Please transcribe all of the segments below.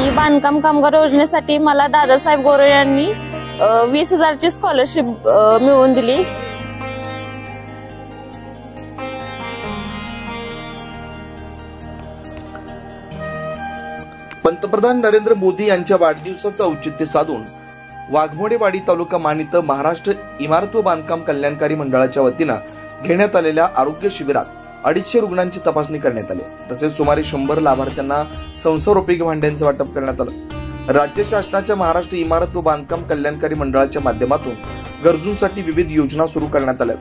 आणि बांधकाम कामगार योजनेसाठी मला दादासाहेब गोरे यांनी 20,000ची स्कॉलरशिप मिळवून दिली। पंतप्रधान नरेंद्र मोदी यांच्या वाढदिवसाचं औचित्य साधून वाघमोडेवाडी तालुका मान इथं महाराष्ट्र इमारत व बांधकाम कल्याणकारी मंडळाच्या वतीनं घेण्यात आलेल्या आरोग्य शिबिरात 250 रुग्णांची तपासणी करण्यात आली। तसेच सुमारे 100 लाभार्थ्यांना संसारोपयोगी भांड्यांचं वाटप करण्यात आलं। राज्य शासनाच्या महाराष्ट्र इमारत व बांधकाम कल्याणकारी मंडळाच्या माध्यमातून गरजूंसाठी विविध योजना सुरू करण्यात आल्या।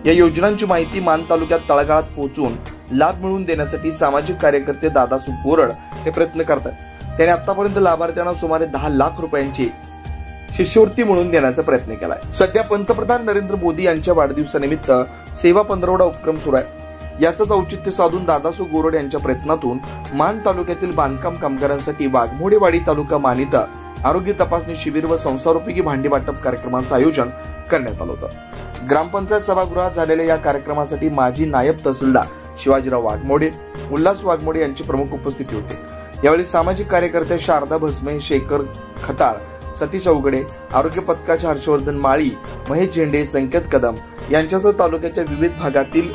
या योजनांची माहिती मान तालुक्यात तळागाळात पोहोचवून लाभ मिळवून देण्यासाठी सामाजिक कार्यकर्ते दादासाहेब गोरड हे प्रयत्न करतात। त्यांनी आतापर्यंत लाभार्थ्यांना सुमारे 10 लाख रुपयांची शिष्यवृत्ती मिळवून देण्याचा प्रयत्न केलाय। सध्या पंतप्रधान नरेंद्र मोदी यांच्या वाढदिवसानिमित्त सेवा पंधरवडा उपक्रम सुरू आहे। याचंच औचित्य साधून दादासाहेब गोरड यांच्या प्रयत्नातून मान तालुक्यातील बांधकाम कामगारांसाठी वाघमोडेवाडी तालुका मान इथं आरोग्य तपासणी शिबिर व संसारोपयोगी भांडी वाटप कार्यक्रमाचं आयोजन करण्यात आलं होतं। ग्रामपंचायत सभागृहात झालेल्या या कार्यक्रमासाठी माजी नायब तहसीलदार शिवाजीराव वाघमोडे, उल्हास वाघमोडे यांची प्रमुख उपस्थिती होती। यावेळी सामाजिक कार्यकर्ते शारदा भस्मे, शेखर खताळ, सतीश अवघडे, आरोग्य पथकाचे हर्षवर्धन माळी, महेश झेंडे, संकेत कदम यांच्यासह तालुक्याच्या विविध भागातील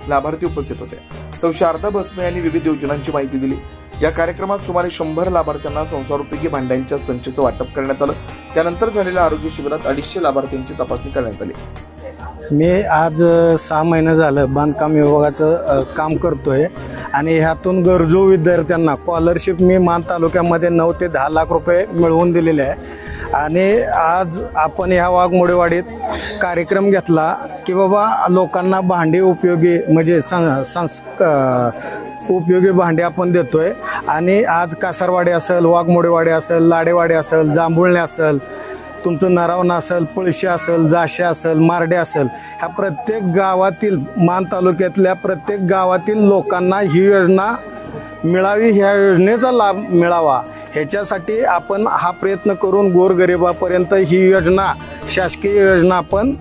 लाभार्थी उपस्थित होते। सौ शारदा भस्मे यांनी विविध योजनांची माहिती दिली। या कार्यक्रमात सुमारे 100 लाभार्थ्यांना संसारोपयोगी भांड्यांच्या संचाचं वाटप करण्यात आलं। त्यानंतर झालेल्या आरोग्य शिबिरात 250 लाभार्थ्यांची तपासणी करण्यात आली। मी आज 6 महिने झालं बांधकाम विभागाचं काम करतोय आणि ह्यातून गरजू विद्यार्थ्यांना स्कॉलरशिप मी मान तालुक्यामध्ये 9 ते 10 लाख रुपये मिळवून दिलेले आहे। आणि आज आपण ह्या वाघमोडेवाडीत कार्यक्रम घेतला की बाबा लोकांना भांडी उपयोगी म्हणजे उपयोगी भांडी आपण देतोय। आणि आज कासारवाडी असेल, वाघमोडेवाडी असेल, लाडेवाडी असेल, जांभुळणे असेल, तुमचं नरावण असेल, पळशी असेल, जाशे असेल, मारडे असेल, ह्या प्रत्येक गावातील मान तालुक्यातल्या प्रत्येक गावातील लोकांना ही योजना मिळावी, ह्या योजनेचा लाभ मिळावा ह्याच्यासाठी आपण हा प्रयत्न करून गोरगरिबापर्यंत ही योजना, शासकीय योजना आपण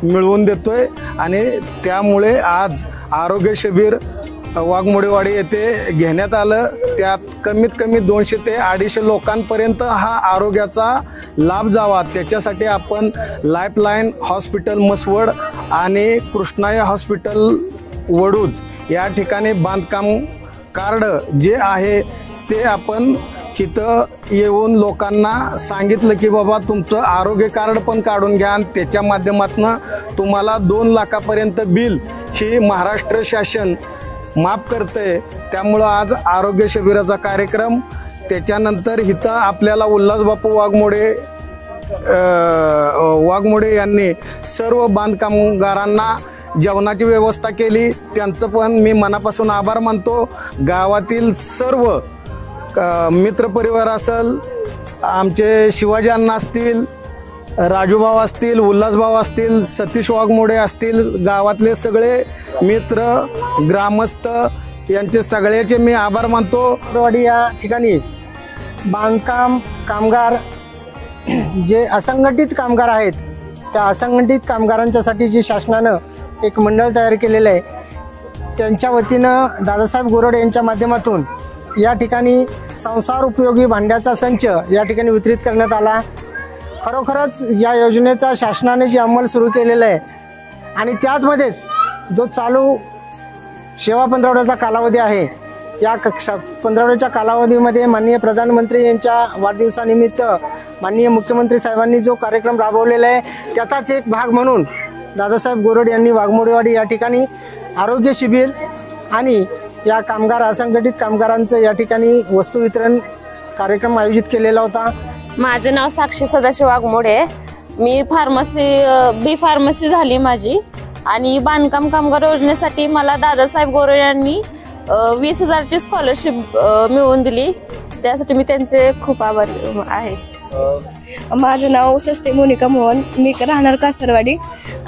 मिळवून देतोय। आणि त्यामुळे आज आरोग्य शिबिर वाघमोडेवाडी येथे घेण्यात आलं। त्यात कमीत कमी 200 ते 250 लोकांपर्यंत हा आरोग्याचा लाभ जावा त्याच्यासाठी आपण लाईफलाईन हॉस्पिटल मसवड आणि कृष्णाई हॉस्पिटल वडूज या ठिकाणी बांधकाम कार्ड जे आहे ते आपण इथं येऊन लोकांना सांगितलं की बाबा तुमचं आरोग्य कार्ड पण काढून घ्या आणि त्याच्या माध्यमातून तुम्हाला 2 लाखापर्यंत बिल ही महाराष्ट्र शासन माफ करते। त्यामुळं आज आरोग्य शिबिराचा कार्यक्रम, त्याच्यानंतर इथं आपल्याला उल्हास बापू वाघमोडे यांनी सर्व बांधकामगारांना जेवणाची व्यवस्था केली, त्यांचं पण मी मनापासून आभार मानतो। गावातील सर्व मित्रपरिवार असेल, आमचे शिवाजी अण्णा असतील, राजूभाऊ असतील, उल्हासभाऊ असतील, सतीश वाघमोडे असतील, गावातले सगळे मित्र ग्रामस्थ यांचे सगळ्याचे मी आभार मानतो। वाघमोडेवाडी या ठिकाणी बांधकाम कामगार जे असंघटित कामगार आहेत त्या असंघटित कामगारांच्यासाठी जी शासनानं एक मंडळ तयार केलेलं आहे, त्यांच्या वतीनं दादासाहेब गोरड यांच्या माध्यमातून या ठिकाणी संसार उपयोगी भांड्याचा संच या ठिकाणी वितरित करण्यात आला। खरोखरच या योजनेचा शासनाने जी अंमल सुरू केलेला आहे आणि त्याचमध्येच जो चालू सेवा पंधरवड्याचा कालावधी आहे, या 15 कालावधीमध्ये माननीय प्रधानमंत्री यांच्या वाढदिवसानिमित्त माननीय मुख्यमंत्री साहेबांनी जो कार्यक्रम राबवलेला आहे त्याचाच एक भाग म्हणून दादासाहेब गोरड यांनी वाघमोडेवाडी या ठिकाणी आरोग्य शिबिर आणि या असंघटित कामगारांचं या ठिकाणी वस्तू वितरण कार्यक्रम आयोजित केलेला होता। माझे नाव साक्षी सदाशिव वाघमोडे, मी बी फार्मसी झाली माझी आणि बांधकाम कामगार योजनेसाठी मला दादासाहेब गोरे यांनी 20,000ची स्कॉलरशिप मिळवून दिली। त्यासाठी मी त्यांचे खूप आभारी आहे। माझं नाव सस्ते मोनिका मोहन, मी राहणार कासारवाडी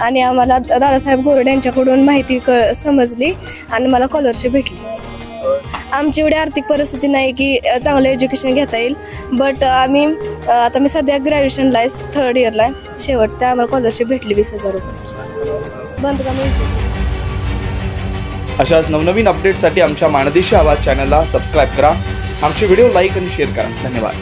आणि आम्हाला दादासाहेब गोरड यांच्याकडून माहिती समजली आणि मला स्कॉलरशिप भेटली। आमची एवढी आर्थिक परिस्थिती नाही की चांगलं एज्युकेशन घेता येईल, बट आता मी सध्या ग्रॅज्युएशनला आहे, 3rd इयरला आहे शेवट, त्या आम्हाला स्कॉलरशिप भेटली 20,000 रुपये बांधकाम। अशाच नवनवीन अपडेटसाठी आमच्या माणदेशी आवाज चॅनलला सबस्क्राईब करा, आमचे व्हिडिओ लाईक आणि शेअर करा. धन्यवाद.